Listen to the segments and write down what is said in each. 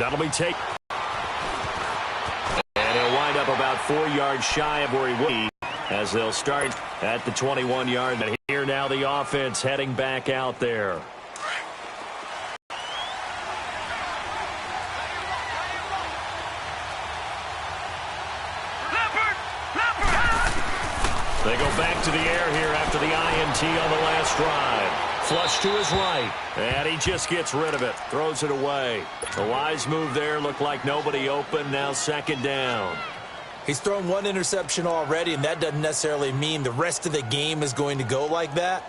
That'll be taken. And he'll wind up about 4 yards shy of where he would be as they'll start at the 21-yard. And here now the offense heading back out there. They go back to the air here after the INT on the last drive. Flush to his right, and he just gets rid of it, throws it away. A wise move there, looked like nobody open, now second down. He's thrown one interception already, and that doesn't necessarily mean the rest of the game is going to go like that.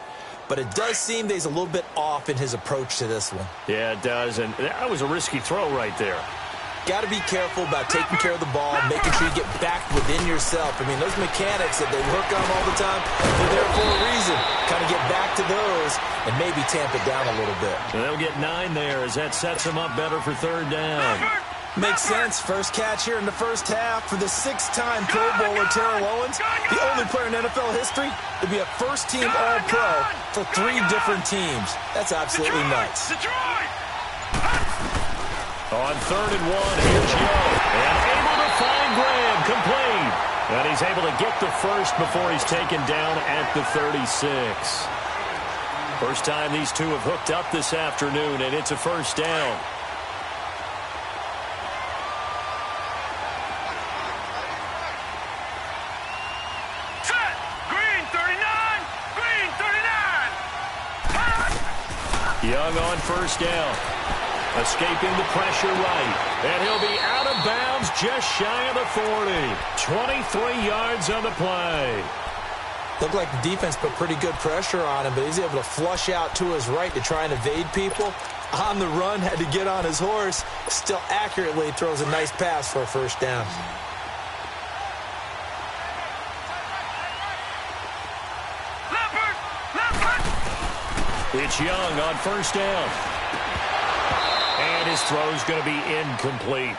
But it does seem that he's a little bit off in his approach to this one. Yeah, it does, and that was a risky throw right there. Got to be careful about taking care of the ball, making sure you get back within yourself. I mean, those mechanics that they work on all the time, they're there for a reason. Kind of get back to those and maybe tamp it down a little bit. And they'll get 9 there as that sets them up better for third down. Makes sense. First catch here in the first half for the 6-time Pro Bowler Terrell Owens, the only player in NFL history to be a first-team All-Pro for 3 different teams. That's absolutely nuts. On 3rd and 1, here's Young. And able to find Graham, complete. And he's able to get the first before he's taken down at the 36. First time these two have hooked up this afternoon, and it's a first down. Set! Green 39! Green 39! Young on first down. Escaping the pressure right. And he'll be out of bounds just shy of the 40. 23 yards on the play. Looked like the defense put pretty good pressure on him, but he's able to flush out to his right to try and evade people. On the run, had to get on his horse. Still accurately throws a nice pass for a first down. It's Young on first down. And his throw's going to be incomplete.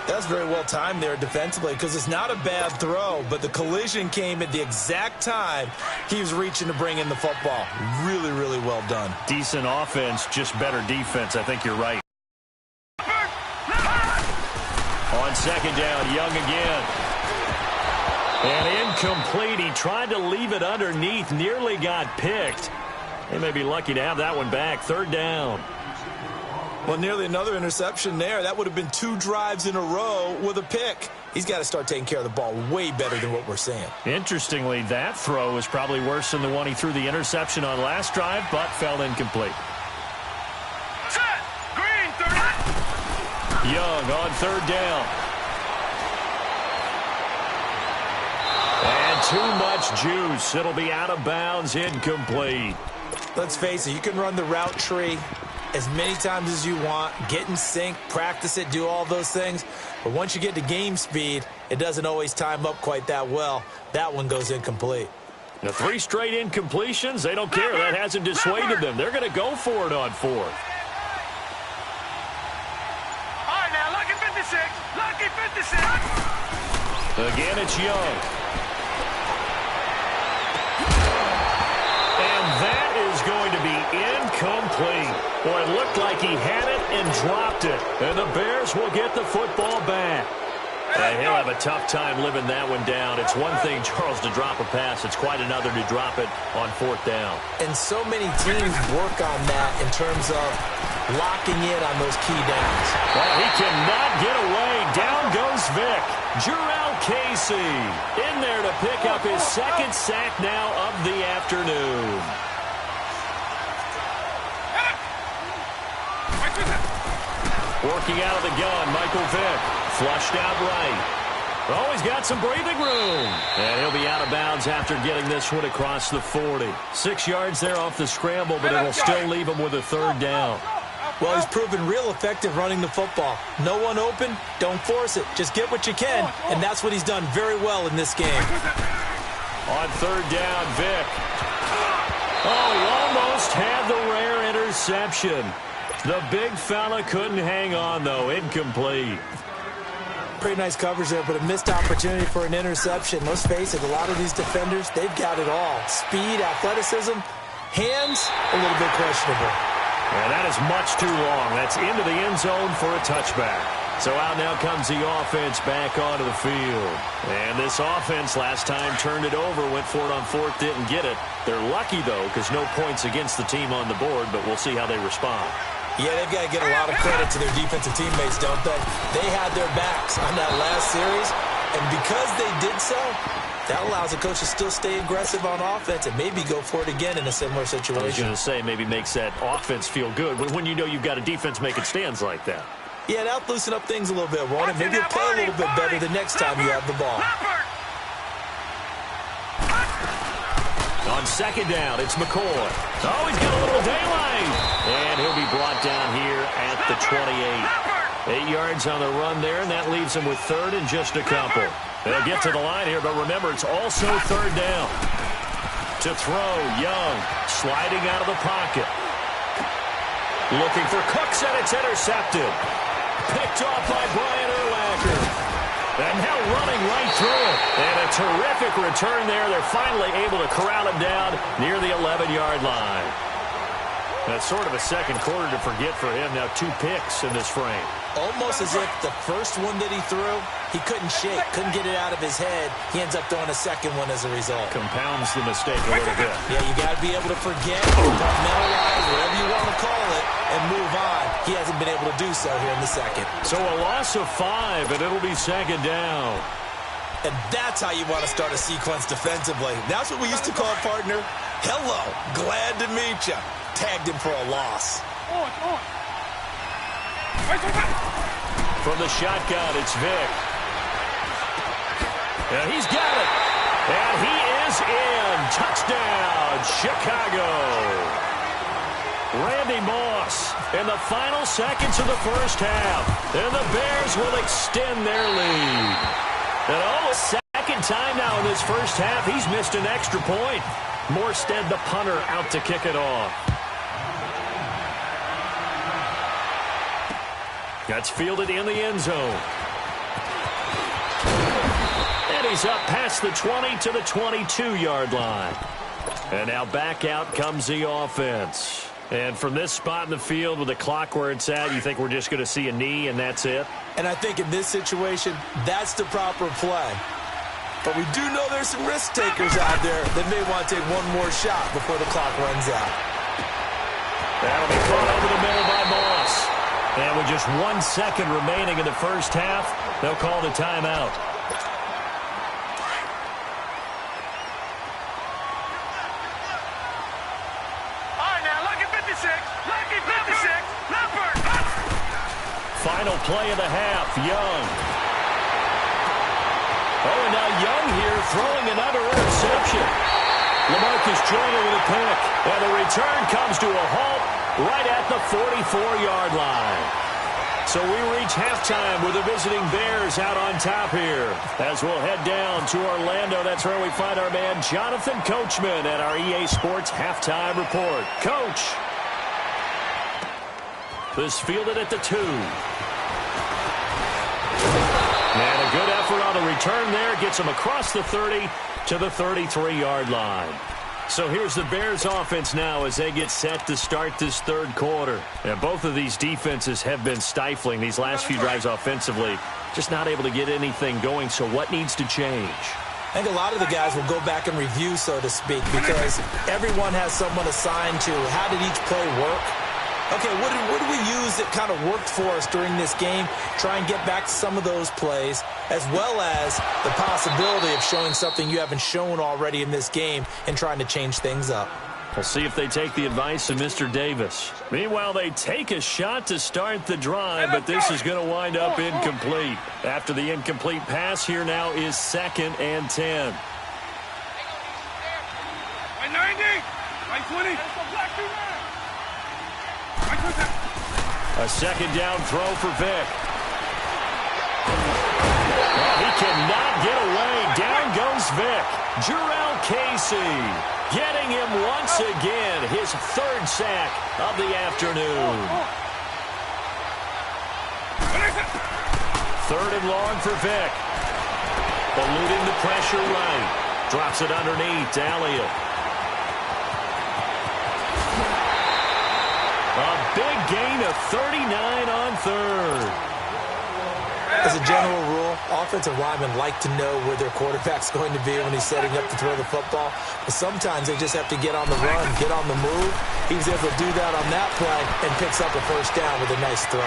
That's very well timed there defensively because it's not a bad throw, but the collision came at the exact time he was reaching to bring in the football. Really, really well done. Decent offense, just better defense. I think you're right. On second down, Young again. And incomplete. He tried to leave it underneath, nearly got picked. They may be lucky to have that one back. Third down. Well, nearly another interception there. That would have been 2 drives in a row with a pick. He's got to start taking care of the ball way better than what we're seeing. Interestingly, that throw is probably worse than the one he threw the interception on last drive, but fell incomplete. Set! Green 30! Young on third down. And too much juice. It'll be out of bounds, incomplete. Let's face it, you can run the route tree as many times as you want, get in sync, practice it, do all those things. But once you get to game speed, it doesn't always time up quite that well. That one goes incomplete. Now 3 straight incompletions, they don't care. That hasn't dissuaded them. They're going to go for it on 4th. All right, now, lucky 56. Lucky 56. Again, it's Young. That is going to be incomplete. Boy, it looked like he had it and dropped it. And the Bears will get the football back. He'll have a tough time living that one down. It's one thing, Charles, to drop a pass. It's quite another to drop it on 4th down. And so many teams work on that in terms of locking in on those key downs. Well, he cannot get away. Down goes Vic. Jarrell Casey in there to pick up his 2nd sack now of the afternoon. Working out of the gun, Michael Vick. Flushed out right. Oh, he's got some breathing room. And he'll be out of bounds after getting this one across the 40. 6 yards there off the scramble, but it'll still leave him with a 3rd down. Well, he's proven real effective running the football. No one open, don't force it. Just get what you can, and that's what he's done very well in this game. On 3rd down, Vic. Oh, he almost had the rare interception. The big fella couldn't hang on, though. Incomplete. Pretty nice coverage there, but a missed opportunity for an interception. Let's face it, a lot of these defenders, they've got it all. Speed, athleticism, hands, a little bit questionable. And that is much too long. That's into the end zone for a touchback. So out now comes the offense back onto the field. And this offense last time turned it over, went for it on fourth, didn't get it. They're lucky, though, because no points against the team on the board, but we'll see how they respond. Yeah, they've got to get a lot of credit to their defensive teammates, don't they? They had their backs on that last series, and because they did so, that allows the coach to still stay aggressive on offense and maybe go for it again in a similar situation. I was going to say, maybe makes that offense feel good when you know you've got a defense making stands like that. Yeah, that'll loosen up things a little bit, won't it? Maybe you'll play a little bit better the next time you have the ball. On second down, it's McCoy. Oh, he's got a little daylight. And he'll be brought down here at the 28. 8 yards on the run there, and that leaves him with third and just a couple. They'll get to the line here, but remember, it's also third down. To throw, Young, sliding out of the pocket. Looking for Cooks, and it's intercepted. Picked off by Brian Urlacher. And now running right through it. And a terrific return there. They're finally able to corral him down near the 11-yard line. That's sort of a second quarter to forget for him. Now 2 picks in this frame. Almost as if the first one that he threw, he couldn't shake, couldn't get it out of his head. He ends up throwing a second one as a result. Compounds the mistake a little bit. Yeah, you got to be able to forget, compartmentalize, whatever you want to call it, and move on. He hasn't been able to do so here in the second. So a loss of 5, and it'll be second down. And that's how you want to start a sequence defensively. That's what we used to call it, partner. Hello, glad to meet you. Tagged him for a loss. From the shotgun, it's Vick. And he's got it. And he is in. Touchdown, Chicago. Randy Moss in the final seconds of the first half. And the Bears will extend their lead. And almost second time now in this first half, he's missed an extra point. Morstead, the punter, out to kick it off. That's fielded in the end zone. And he's up past the 20 to the 22-yard line. And now back out comes the offense. And from this spot in the field with the clock where it's at, you think we're just going to see a knee and that's it? And I think in this situation, that's the proper play. But we do know there's some risk takers out there that may want to take one more shot before the clock runs out. That'll be caught over the middle by Moss. And with just 1 second remaining in the first half, they'll call the timeout. All right, now, lucky 56. Lucky 56. Leopard. Final play of the half, Young. Oh, and now Young here throwing another interception. LaMarcus Joyner with a pick. And the return comes to a halt right at the 44-yard line. So we reach halftime with the visiting Bears out on top here. As we'll head down to Orlando, that's where we find our man Jonathan Coachman at our EA Sports Halftime Report. Coach. This fielded at the 2. And a good effort on the return there. Gets him across the 30 to the 33-yard line. So here's the Bears offense now as they get set to start this third quarter. And both of these defenses have been stifling these last few drives offensively. Just not able to get anything going. So what needs to change? I think a lot of the guys will go back and review, so to speak, because everyone has someone assigned to how did each play work. Okay, what did we use that kind of worked for us during this game? Try and get back to some of those plays, as well as the possibility of showing something you haven't shown already in this game and trying to change things up. We'll see if they take the advice of Mr. Davis. Meanwhile, they take a shot to start the drive, but this is going to wind up incomplete. After the incomplete pass, here now is 2nd and 10. 90. 20. A second down throw for Vick. Well, he cannot get away. Down goes Vick. Jarrell Casey getting him once again. His 3rd sack of the afternoon. 3rd and long for Vick. Eluding the pressure right. Drops it underneath to Elliott. A big gain of 39 on third. As a general rule, offensive linemen like to know where their quarterback's going to be when he's setting up to throw the football. But sometimes they just have to get on the run, get on the move. He was able to do that on that play and picks up a first down with a nice throw.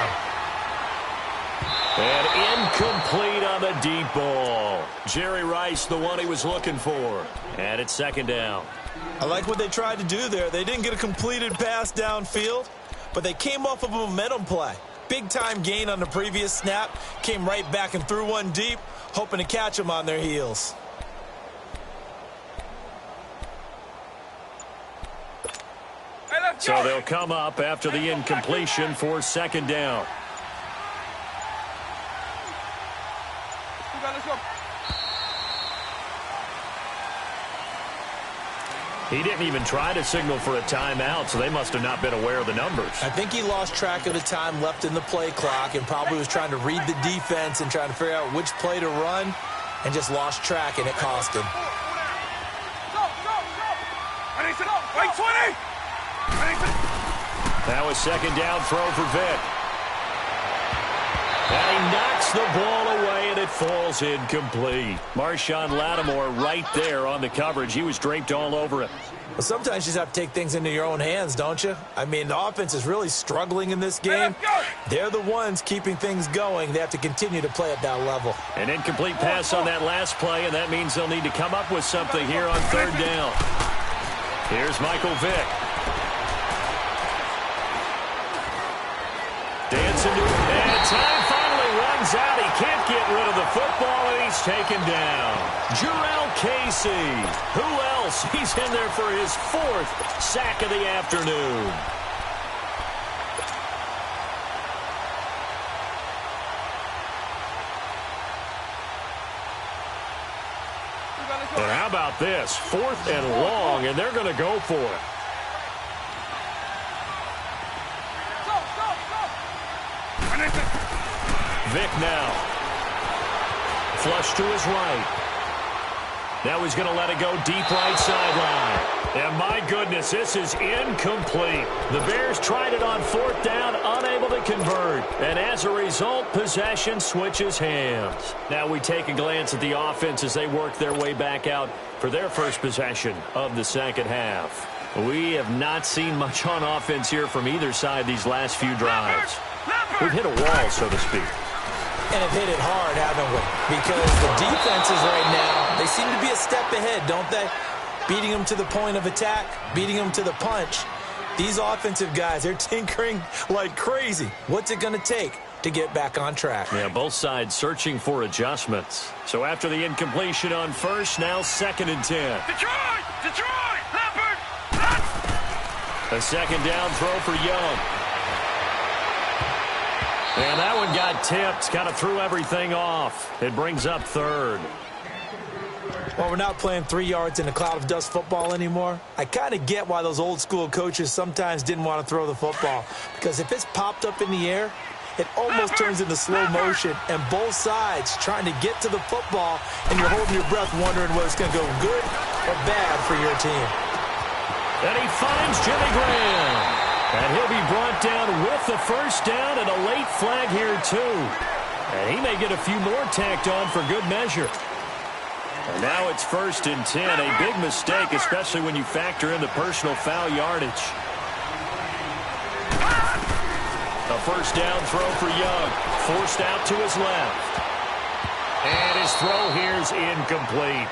And incomplete on the deep ball. Jerry Rice, the one he was looking for. And it's second down. I like what they tried to do there. They didn't get a completed pass downfield, but they came off of a momentum play. Big-time gain on the previous snap. Came right back and threw one deep, hoping to catch them on their heels. So they'll come up after the incompletion for second down. He didn't even try to signal for a timeout, so they must have not been aware of the numbers. I think he lost track of the time left in the play clock and probably was trying to read the defense and trying to figure out which play to run and just lost track, and it cost him. That was second down throw for Vic. And he knocks the ball away, and it falls incomplete. Marshawn Lattimore right there on the coverage. He was draped all over it. Well, sometimes you just have to take things into your own hands, don't you? I mean, the offense is really struggling in this game. They're the ones keeping things going. They have to continue to play at that level. An incomplete pass on that last play, and that means they'll need to come up with something here on third down. Here's Michael Vick. Dancing to it, and time finally runs out. He can't get rid of the football, and he's taken down. Jarrell Casey. Who else? He's in there for his fourth sack of the afternoon. And how about this? 4th and long, and they're going to go for it. Vic now. Flush to his right. Now he's going to let it go deep right sideline. And my goodness, this is incomplete. The Bears tried it on 4th down, unable to convert. And as a result, possession switches hands. Now we take a glance at the offense as they work their way back out for their first possession of the second half. We have not seen much on offense here from either side these last few drives. We've hit a wall, so to speak. And have hit it hard, haven't we? Because the defenses right now, they seem to be a step ahead, don't they? Beating them to the point of attack, beating them to the punch. These offensive guys, they're tinkering like crazy. What's it going to take to get back on track? Yeah, both sides searching for adjustments. So after the incompletion on first, now 2nd and 10. Detroit, Leopard. A second down throw for Young. And that one got tipped, kind of threw everything off. It brings up 3rd. Well, we're not playing 3 yards in a cloud of dust football anymore. I kind of get why those old school coaches sometimes didn't want to throw the football. Because if it's popped up in the air, it almost turns into slow motion. And both sides trying to get to the football, and you're holding your breath wondering whether it's going to go good or bad for your team. And he finds Jimmy Graham. And he'll be brought down with the first down and a late flag here, too. And he may get a few more tacked on for good measure. And now it's 1st and 10. A big mistake, especially when you factor in the personal foul yardage. A first down throw for Young. Forced out to his left. And his throw here is incomplete.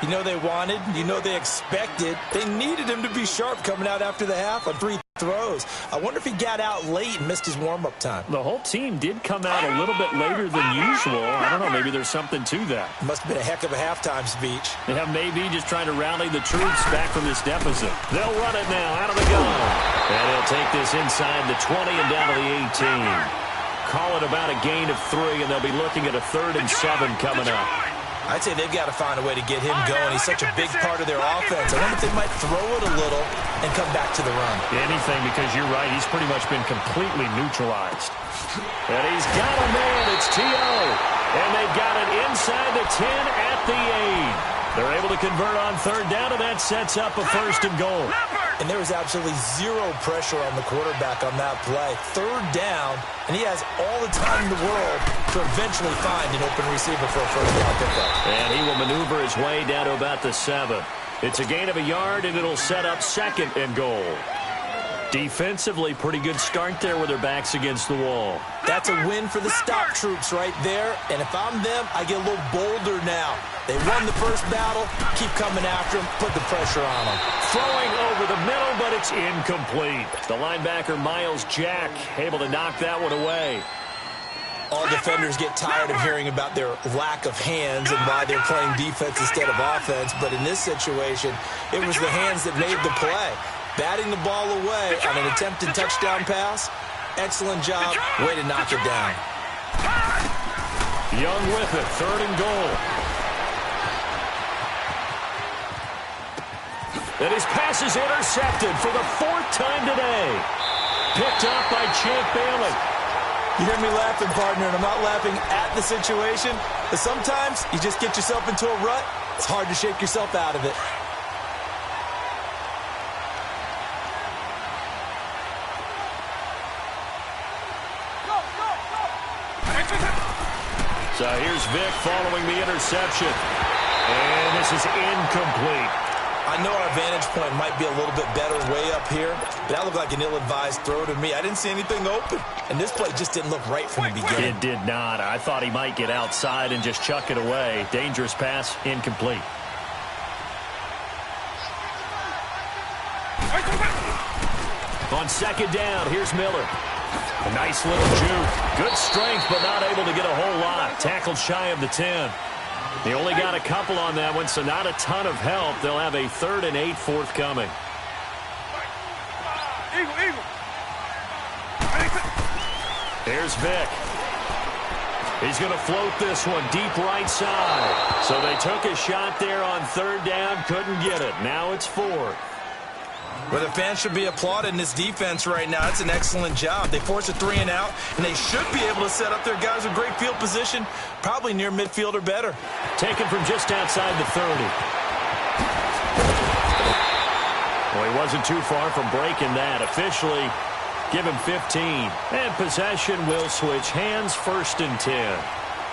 You know they wanted, you know they expected. They needed him to be sharp coming out after the half on 3 throws. I wonder if he got out late and missed his warm-up time. The whole team did come out a little bit later than usual. I don't know, maybe there's something to that. Must have been a heck of a halftime speech. Yeah, maybe just trying to rally the troops back from this deficit. They'll run it now out of the gun. And he'll take this inside the 20 and down to the 18. Call it about a gain of 3, and they'll be looking at a 3rd and 7 coming up. I'd say they've got to find a way to get him going. He's such a big part of their offense. I wonder if they might throw it a little and come back to the run. Anything, because you're right. He's pretty much been completely neutralized. And he's got a man. It's T.O. And they've got it inside the 10 at the 8. They're able to convert on 3rd down, and that sets up a 1st and goal. And there was absolutely zero pressure on the quarterback on that play. Third down, and he has all the time in the world to eventually find an open receiver for a first down pickup. And he will maneuver his way down to about the 7. It's a gain of a yard, and it'll set up 2nd and goal. Defensively, pretty good start there with their backs against the wall. That's a win for the stop troops right there. And if I'm them, I get a little bolder now. They won the first battle. Keep coming after them. Put the pressure on them. Throwing over the middle, but it's incomplete. The linebacker, Miles Jack, able to knock that one away. All defenders get tired of hearing about their lack of hands and why they're playing defense instead of offense. But in this situation, it was the hands that made the play. Batting the ball away on an attempted touchdown pass. Excellent job. Way to knock it down. Young with it. 3rd and goal. And his pass is intercepted for the 4th time today. Picked up by Champ Bailey. You hear me laughing, partner, and I'm not laughing at the situation. But sometimes you just get yourself into a rut. It's hard to shake yourself out of it. So here's Vic following the interception. And this is incomplete. I know our vantage point might be a little bit better way up here, but that looked like an ill-advised throw to me. I didn't see anything open, and this play just didn't look right from the beginning. It did not. I thought he might get outside and just chuck it away. Dangerous pass, incomplete. On 2nd down, here's Miller. A nice little juke. Good strength, but not able to get a whole lot. Tackled shy of the 10. They only got a couple on that one, so not a ton of help. They'll have a 3rd and 8 forthcoming. Here's Vic. He's going to float this one deep right side. So they took a shot there on 3rd down, couldn't get it. Now it's 4th. Well, the fans should be applauding this defense right now. It's an excellent job. They force a 3 and out, and they should be able to set up their guys with great field position, probably near midfield or better. Taken from just outside the 30. Well, he wasn't too far from breaking that. Officially, give him 15. And possession will switch hands, 1st and 10.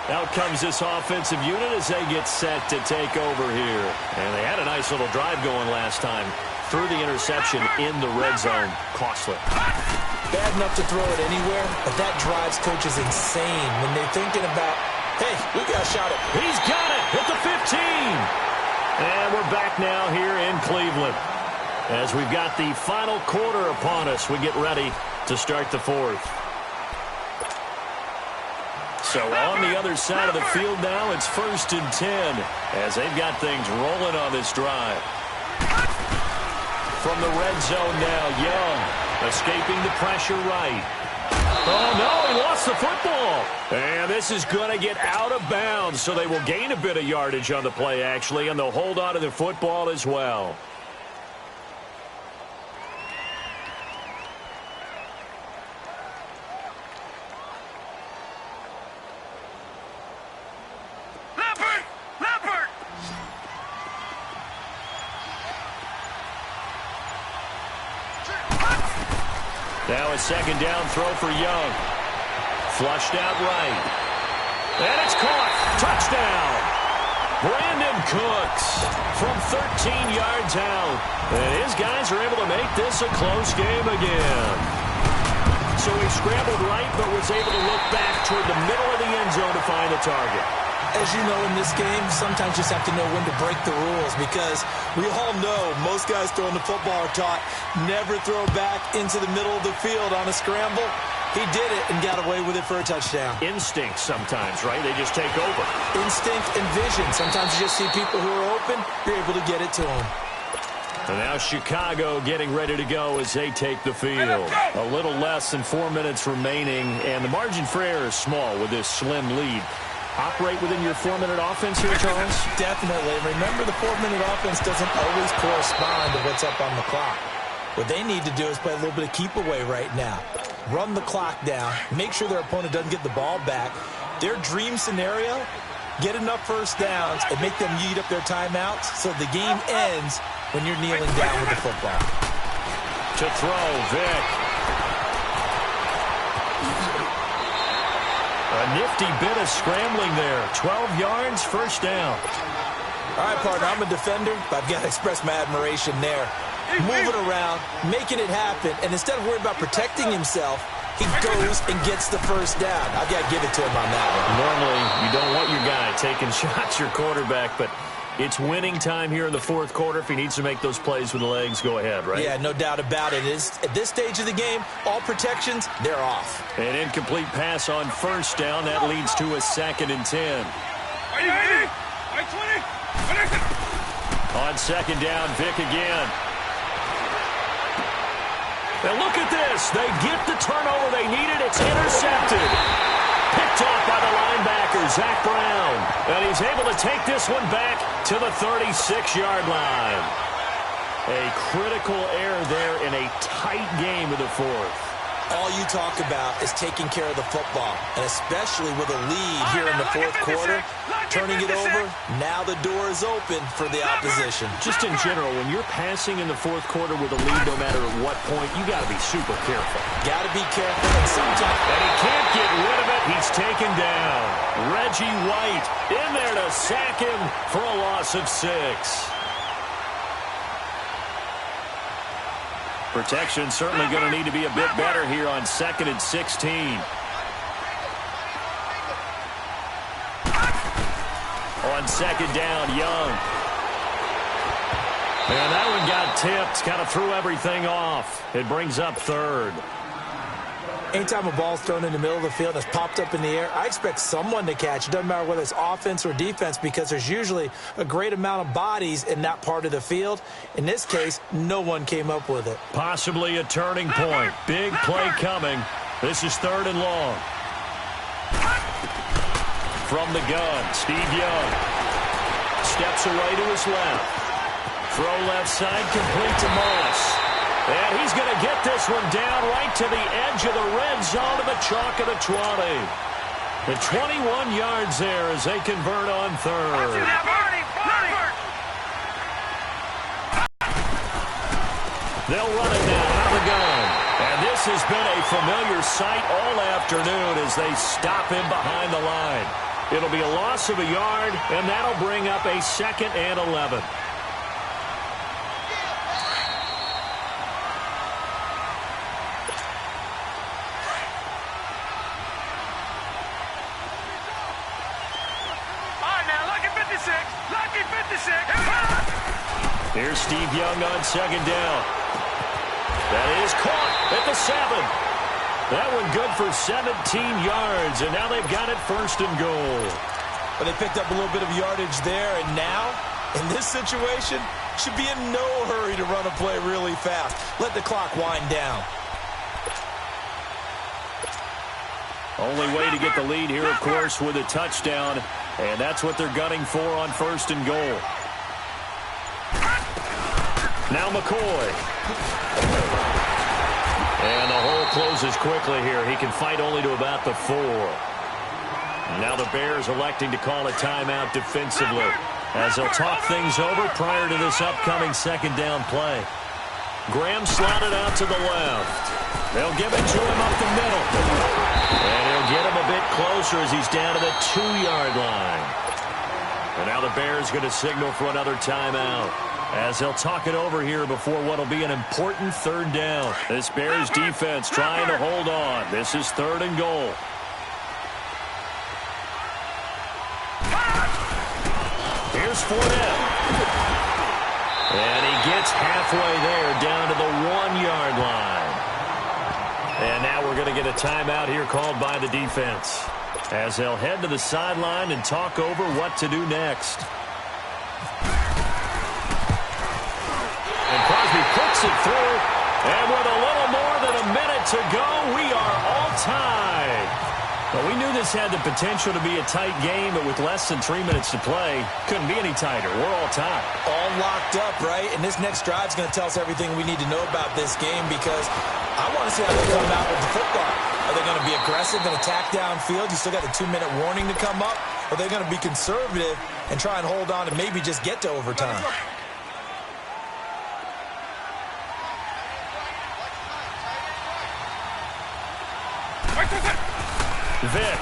Out comes this offensive unit as they get set to take over here. And they had a nice little drive going last time. Through the interception in the red zone. Costly. Bad enough to throw it anywhere, but that drives coaches insane when they're thinking about, hey, we got a shot at it. He's got it at the 15. And we're back now here in Cleveland. As we've got the final quarter upon us, we get ready to start the 4th. So on the other side of the field now, it's 1st and 10 as they've got things rolling on this drive. From the red zone now, Young escaping the pressure right. Oh, no, he lost the football. And this is going to get out of bounds, so they will gain a bit of yardage on the play, actually, and they'll hold on to the football as well. Now a 2nd down throw for Young. Flushed out right. And it's caught. Touchdown. Brandon Cooks from 13 yards out. And his guys are able to make this a close game again. So he scrambled right, but was able to look back toward the middle of the end zone to find the target. As you know, in this game, sometimes you just have to know when to break the rules because we all know most guys throwing the football are taught never throw back into the middle of the field on a scramble. He did it and got away with it for a touchdown. Instinct sometimes, right? They just take over. Instinct and vision. Sometimes you just see people who are open, you're able to get it to them. And now Chicago getting ready to go as they take the field. A little less than 4 minutes remaining, and the margin for error is small with this slim lead. Operate within your 4-minute offense here, Charles? Definitely. Remember, the 4-minute offense doesn't always correspond to what's up on the clock. What they need to do is play a little bit of keep away right now. Run the clock down. Make sure their opponent doesn't get the ball back. Their dream scenario, get enough first downs and make them eat up their timeouts so the game ends when you're kneeling down with the football. To throw, Vick. A nifty bit of scrambling there. 12 yards, first down. All right, partner, I'm a defender, but I've got to express my admiration there. Moving around, making it happen, and instead of worrying about protecting himself, he goes and gets the first down. I've got to give it to him on that one. Normally, you don't want your guy taking shots, your quarterback, but it's winning time here in the fourth quarter. If he needs to make those plays with the legs, go ahead, right? Yeah, no doubt about it. At this stage of the game, all protections, they're off. An incomplete pass on first down. That leads to a 2nd and 10. On second down, Vick again. And look at this. They get the turnover they needed. It's intercepted. Picked off by the linebacker, Zach Brown. And he's able to take this one back to the 36-yard line. A critical error there in a tight game of the fourth. All you talk about is taking care of the football, and especially with a lead here in the fourth quarter, turning it over, now the door is open for the opposition. Just in general, when you're passing in the fourth quarter with a lead, no matter at what point, you got to be super careful. Got to be careful, and sometimes... And he can't get rid of it. He's taken down. Reggie White in there to sack him for a loss of 6. Protection certainly going to need to be a bit better here on 2nd and 16. On second down, Young. And that one got tipped, kind of threw everything off. It brings up 3rd. Anytime a ball's thrown in the middle of the field and it's popped up in the air, I expect someone to catch. It doesn't matter whether it's offense or defense, because there's usually a great amount of bodies in that part of the field. In this case, no one came up with it. Possibly a turning point. Big play coming. This is 3rd and long. From the gun, Steve Young. Steps away to his left. Throw left side, complete to Moss. And he's going to get this one down right to the edge of the red zone of the chalk of the 20. The 21 yards there as they convert on 3rd. They'll run it now out of the gun. And this has been a familiar sight all afternoon as they stop him behind the line. It'll be a loss of a yard, and that'll bring up a 2nd and 11. Here's Steve Young on second down. That is caught at the 7. That one good for 17 yards, and now they've got it 1st and goal. But they picked up a little bit of yardage there, and now, in this situation, should be in no hurry to run a play really fast. Let the clock wind down. Only way to get the lead here, of course, with a touchdown, and that's what they're gunning for on 1st and goal. Now McCoy. And the hole closes quickly here. He can fight only to about the 4. Now the Bears electing to call a timeout defensively as they'll talk things over prior to this upcoming 2nd down play. Graham slotted out to the left. They'll give it to him up the middle. And he'll get him a bit closer as he's down to the 2-yard line. And now the Bears going to signal for another timeout as they'll talk it over here before what will be an important 3rd down. This Bears defense trying to hold on. This is 3rd and goal. Here's Fournette. And he gets halfway there down to the 1-yard line. And now we're going to get a timeout here called by the defense as they'll head to the sideline and talk over what to do next. And Crosby puts it through, and with a little more than a minute to go, we are all tied. Well, we knew this had the potential to be a tight game, but with less than 3 minutes to play, couldn't be any tighter. We're all tied. All locked up, right? And this next drive is going to tell us everything we need to know about this game, because I want to see how they come out with the football. Are they going to be aggressive and attack downfield? You still got a 2-minute warning to come up? Or are they going to be conservative and try and hold on and maybe just get to overtime? Vic.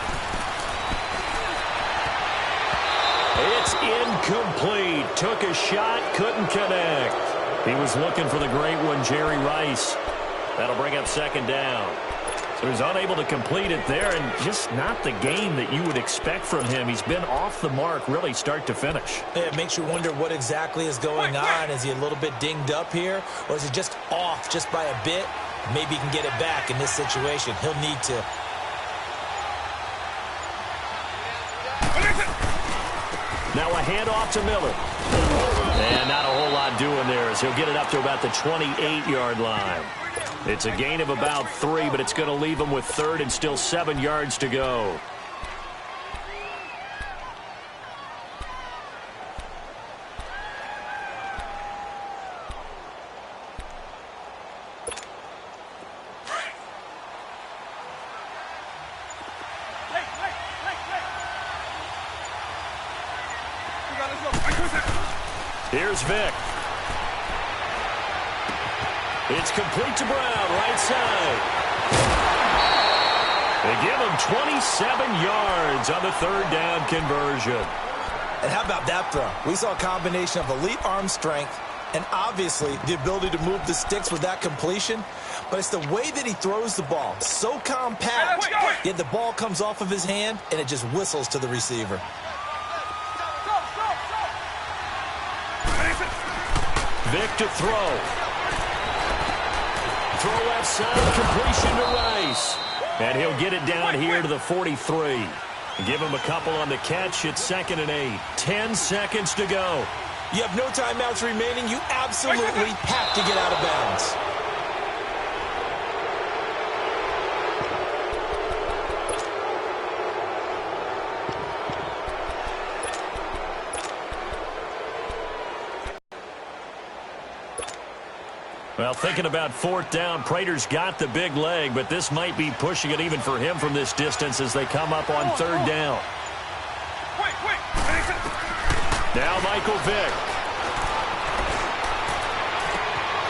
It's incomplete. Took a shot, couldn't connect. He was looking for the great one, Jerry Rice. That'll bring up second down. So he's unable to complete it there, and just not the game that you would expect from him. He's been off the mark really start to finish. Yeah, it makes you wonder what exactly is going on. Is he a little bit dinged up here, or is he just off just by a bit? Maybe he can get it back in this situation. He'll need to. Now a handoff to Miller. And not a whole lot doing there as he'll get it up to about the 28-yard line. It's a gain of about 3, but it's going to leave him with third and still 7 yards to go. Here's Vic. It's complete to Brown, right side. They give him 27 yards on the third down conversion. And how about that throw? We saw a combination of elite arm strength and obviously the ability to move the sticks with that completion. But it's the way that he throws the ball. So compact, yet the ball comes off of his hand and it just whistles to the receiver. Vic to throw. Throw left side, completion to Rice. And he'll get it down here to the 43. Give him a couple on the catch. It's 2nd and 8. 10 seconds to go. You have no timeouts remaining. You absolutely have to get out of bounds. Well, thinking about 4th down, Prater's got the big leg, but this might be pushing it even for him from this distance as they come up on 3rd down. Now Michael Vick.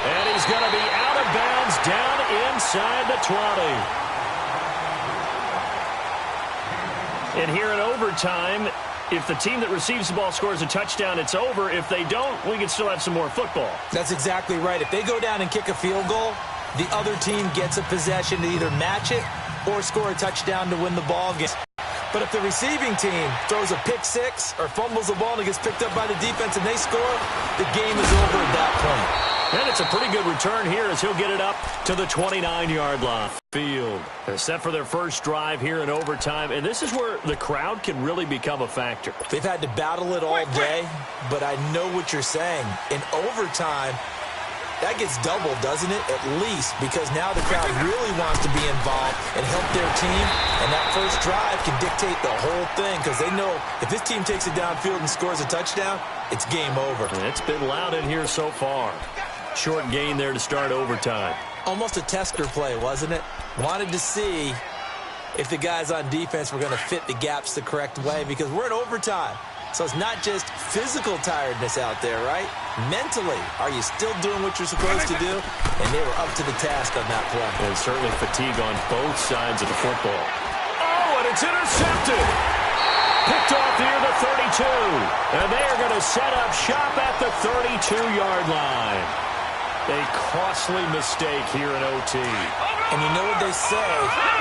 And he's going to be out of bounds down inside the 20. And here in overtime, if the team that receives the ball scores a touchdown, it's over. If they don't, we can still have some more football. That's exactly right. If they go down and kick a field goal, the other team gets a possession to either match it or score a touchdown to win the ball game. But if the receiving team throws a pick six or fumbles the ball and it gets picked up by the defense and they score, the game is over at that point. And it's a pretty good return here as he'll get it up to the 29-yard line. Field set for their first drive here in overtime, and this is where the crowd can really become a factor. They've had to battle it all day, but I know what you're saying. In overtime, that gets doubled, doesn't it? At least, because now the crowd really wants to be involved and help their team, and that first drive can dictate the whole thing because they know if this team takes it downfield and scores a touchdown, it's game over. And it's been loud in here so far. Short gain there to start overtime. Almost a tester play, wasn't it? Wanted to see if the guys on defense were going to fit the gaps the correct way because we're in overtime. So it's not just physical tiredness out there, right? Mentally, are you still doing what you're supposed to do? And they were up to the task on that play. And certainly fatigue on both sides of the football. Oh, and it's intercepted. Picked off near the 32. And they are going to set up shop at the 32-yard line. A costly mistake here in OT. And you know what they say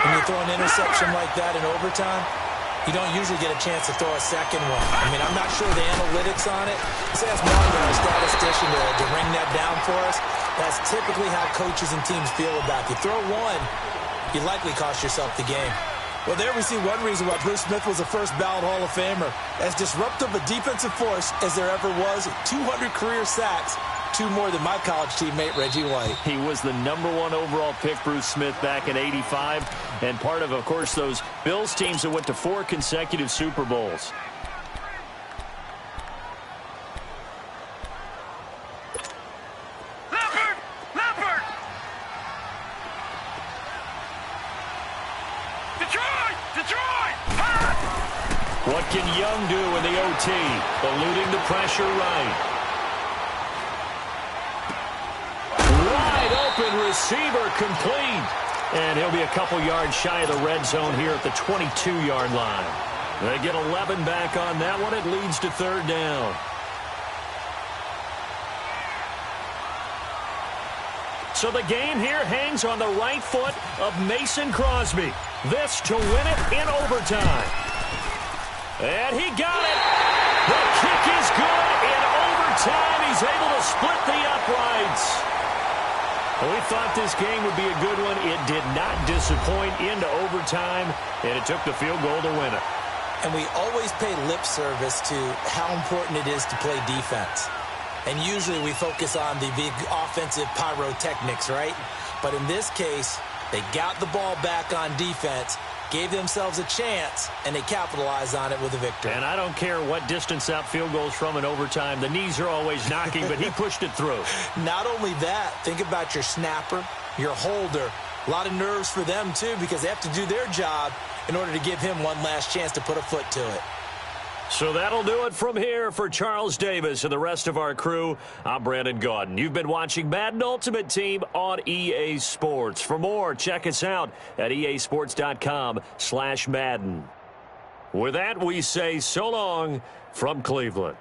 when you throw an interception like that in overtime? You don't usually get a chance to throw a second one. I mean, I'm not sure the analytics on it. Let's ask Marvin, our statistician, to ring that down for us. That's typically how coaches and teams feel about it. You throw one, you likely cost yourself the game. Well, there we see one reason why Bruce Smith was a first-ballot Hall of Famer. As disruptive a defensive force as there ever was, 200 career sacks, 2 more than my college teammate, Reggie White. He was the #1 overall pick, Bruce Smith, back in '85, and part of course, those Bills teams that went to 4 consecutive Super Bowls. Leopard! Detroit! What can Young do in the OT? Eluding the pressure right. Wide open receiver complete. And he'll be a couple yards shy of the red zone here at the 22-yard line. They get 11 back on that one. It leads to third down. So the game here hangs on the right foot of Mason Crosby. This to win it in overtime. And he got it. The kick is good in overtime. He's able to split the uprights. We thought this game would be a good one. It did not disappoint into overtime, and it took the field goal to win it. And we always pay lip service to how important it is to play defense. And usually we focus on the big offensive pyrotechnics, right? But in this case, they got the ball back on defense, gave themselves a chance, and they capitalized on it with a victory. And I don't care what distance that field goes from in overtime. The knees are always knocking, but he pushed it through. Not only that, think about your snapper, your holder. A lot of nerves for them, too, because they have to do their job in order to give him one last chance to put a foot to it. So that'll do it from here for Charles Davis and the rest of our crew. I'm Brandon Gaudin. You've been watching Madden Ultimate Team on EA Sports. For more, check us out at easports.com/Madden. With that, we say so long from Cleveland.